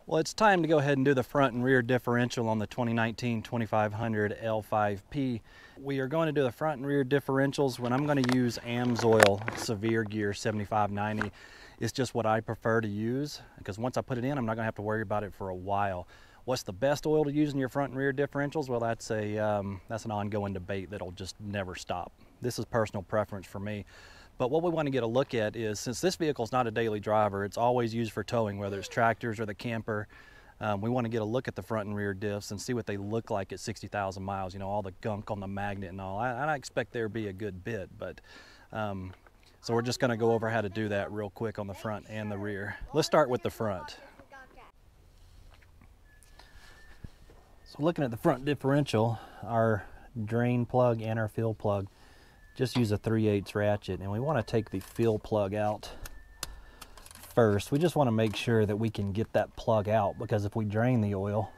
Well, it's time to go ahead and do the front and rear differential on the 2019 2500 L5P. We are going to do the front and rear differentials when I'm going to use Amsoil Severe Gear 75W-90. It's just what I prefer to use because once I put it in, I'm not going to have to worry about it for a while. What's the best oil to use in your front and rear differentials? Well, that's an ongoing debate that'll just never stop. This is personal preference for me. But what we want to get a look at is, since this vehicle is not a daily driver, it's always used for towing, whether it's tractors or the camper. We want to get a look at the front and rear diffs and see what they look like at 60,000 miles, you know, all the gunk on the magnet and all. I expect there to be a good bit, but so we're just going to go over how to do that real quick on the front and the rear. Let's start with the front. So looking at the front differential, our drain plug and our fill plug just use a 3/8 ratchet, and we want to take the fill plug out first. We just want to make sure that we can get that plug out, because if we drain the oil,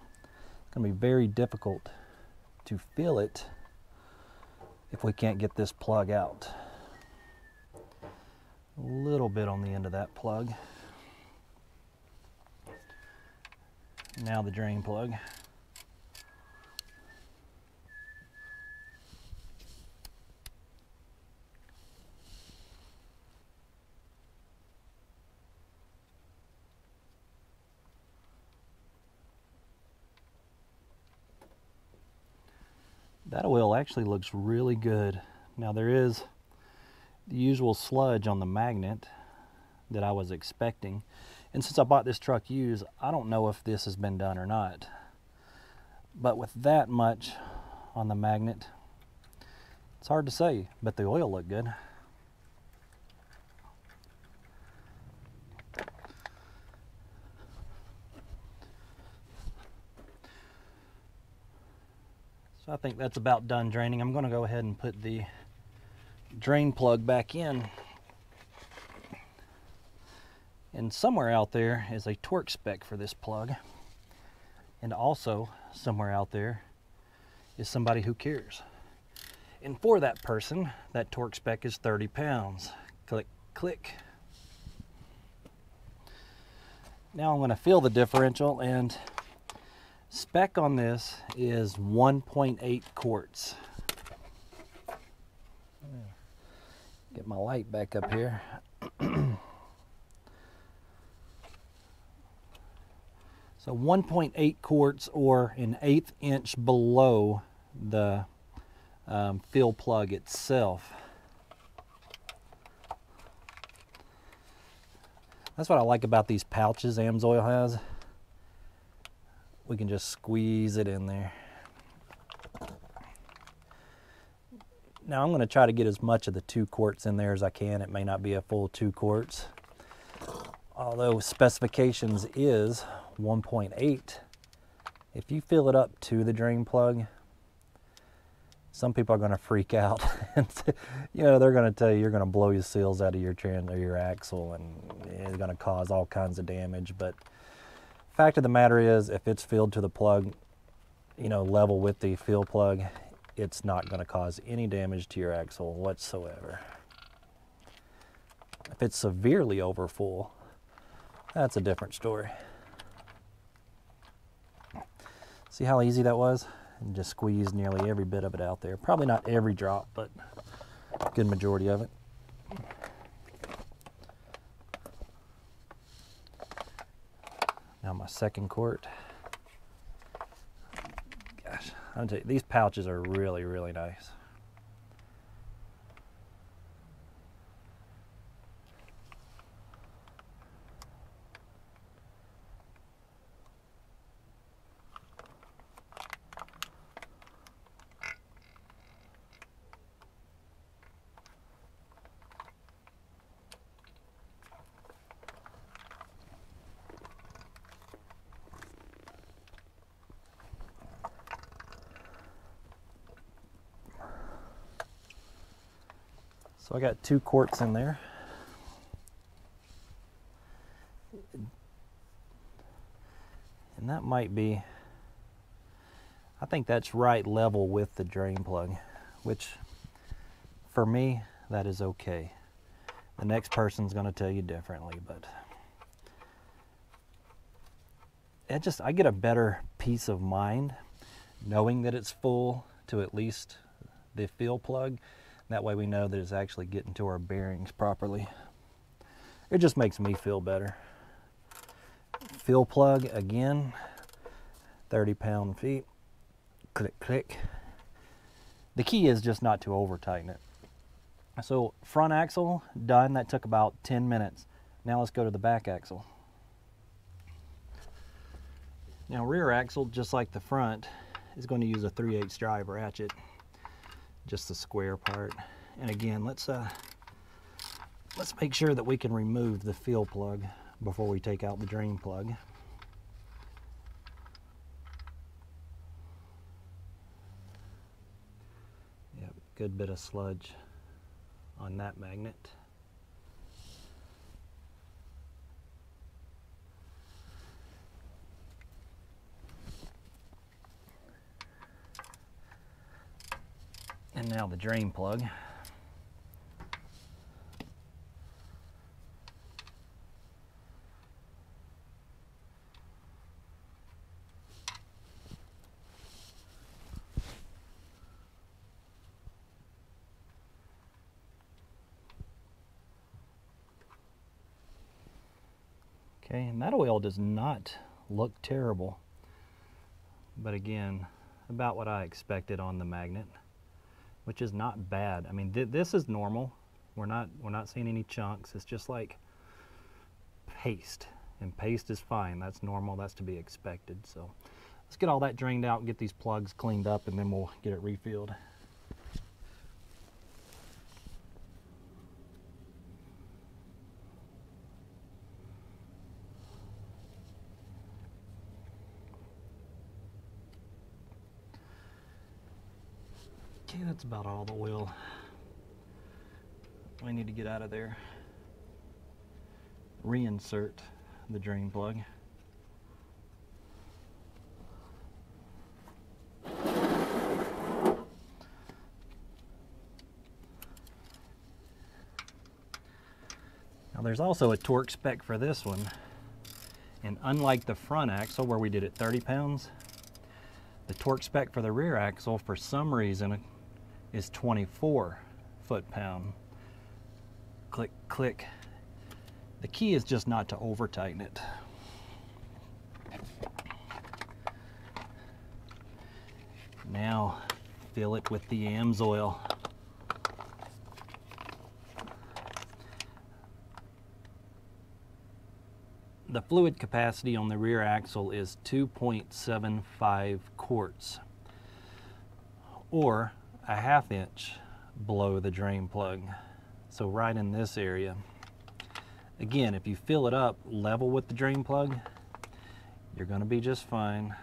it's going to be very difficult to fill it if we can't get this plug out. A little bit on the end of that plug. Now the drain plug. That oil actually looks really good. Now there is the usual sludge on the magnet that I was expecting. And since I bought this truck used, I don't know if this has been done or not. But with that much on the magnet, it's hard to say, but the oil looked good. So I think that's about done draining. I'm going to go ahead and put the drain plug back in. And somewhere out there is a torque spec for this plug. And also somewhere out there is somebody who cares. And for that person, that torque spec is 30 pounds. Click, click. Now I'm going to fill the differential, and spec on this is 1.8 quarts. Get my light back up here. So 1.8 quarts, or an 1/8 inch below the fill plug itself. That's what I like about these pouches Amsoil has. We can just squeeze it in there. Now I'm going to try to get as much of the 2 quarts in there as I can. It may not be a full 2 quarts. Although specifications is 1.8. If you fill it up to the drain plug, some people are going to freak out. You know, they're going to tell you you're going to blow your seals out of your your axle, and it's going to cause all kinds of damage. But fact of the matter is, if it's filled to the plug, you know, level with the fill plug, it's not going to cause any damage to your axle whatsoever. If it's severely over full, that's a different story. See how easy that was? And just squeeze nearly every bit of it out there. Probably not every drop, but a good majority of it. Now my second quart. Gosh, I'll tell you, these pouches are really, really nice. So I got 2 quarts in there. And that might be, I think that's right level with the drain plug, which for me, that is okay. The next person's going to tell you differently, but I get a better peace of mind knowing that it's full to at least the fill plug. That way we know that it's actually getting to our bearings properly. It just makes me feel better. Fill plug again, 30 pound-feet. Click, click. The key is just not to over tighten it. So front axle done, that took about 10 minutes. Now let's go to the back axle. Now rear axle, just like the front, is going to use a 3/8 drive ratchet, just the square part. And again, let's make sure that we can remove the fill plug before we take out the drain plug. Yep, good bit of sludge on that magnet. And now the drain plug. Okay, and that oil does not look terrible, but again, about what I expected on the magnet, which is not bad. I mean, this is normal. We're not seeing any chunks. It's just like paste, and paste is fine. That's normal. That's to be expected. So let's get all that drained out and get these plugs cleaned up, and then we'll get it refilled. Okay, that's about all the oil we need to get out of there. Reinsert the drain plug. Now there's also a torque spec for this one, and unlike the front axle where we did it 30 pounds, the torque spec for the rear axle for some reason is 24 foot-pound. Click, click. The key is just not to over tighten it. Now fill it with the Amsoil. The fluid capacity on the rear axle is 2.75 quarts, or a ½ inch below the drain plug. So right in this area. Again, if you fill it up level with the drain plug, you're going to be just fine.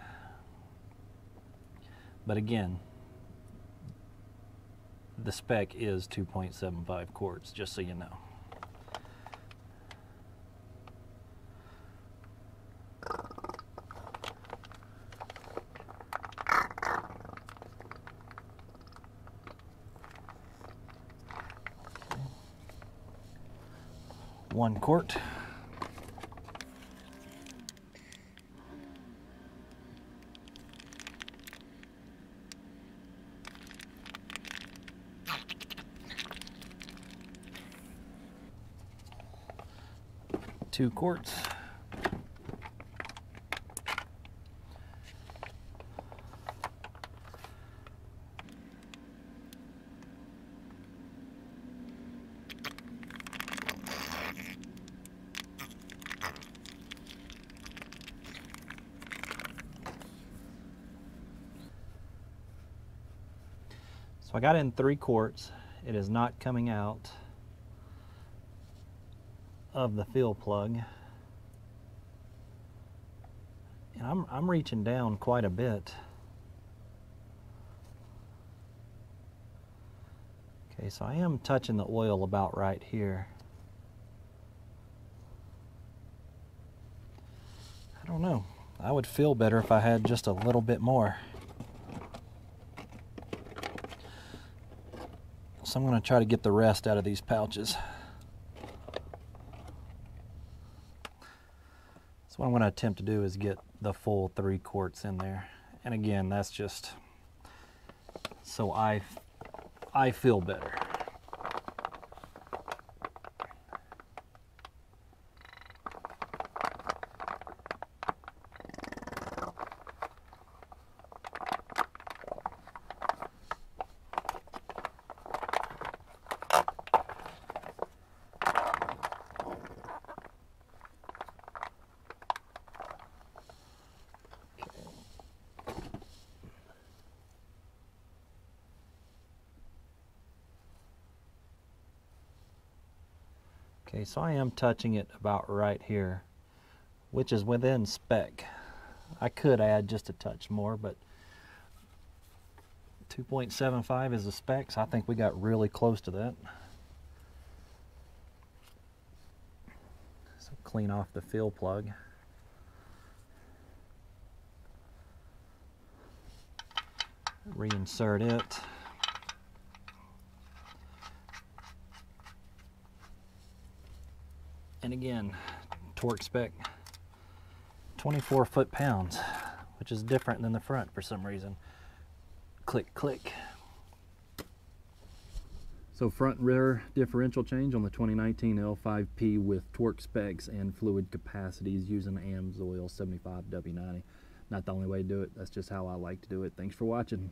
But again, the spec is 2.75 quarts, just so you know. Okay. 1 quart. Two quarts. So I got in 3 quarts. It is not coming out of the fill plug, and I'm reaching down quite a bit. Okay, so I am touching the oil about right here. I don't know, I would feel better if I had just a little bit more. So I'm going to try to get the rest out of these pouches. So what I'm going to attempt to do is get the full 3 quarts in there. And again, that's just so I feel better. Okay, so I am touching it about right here, which is within spec. I could add just a touch more, but 2.75 is the specs. I think we got really close to that. So clean off the fill plug. Reinsert it. And again, torque spec 24 foot-pounds, which is different than the front for some reason. Click, click. So front and rear differential change on the 2019 L5P with torque specs and fluid capacities using Amsoil 75W-90. Not the only way to do it, that's just how I like to do it. Thanks for watching.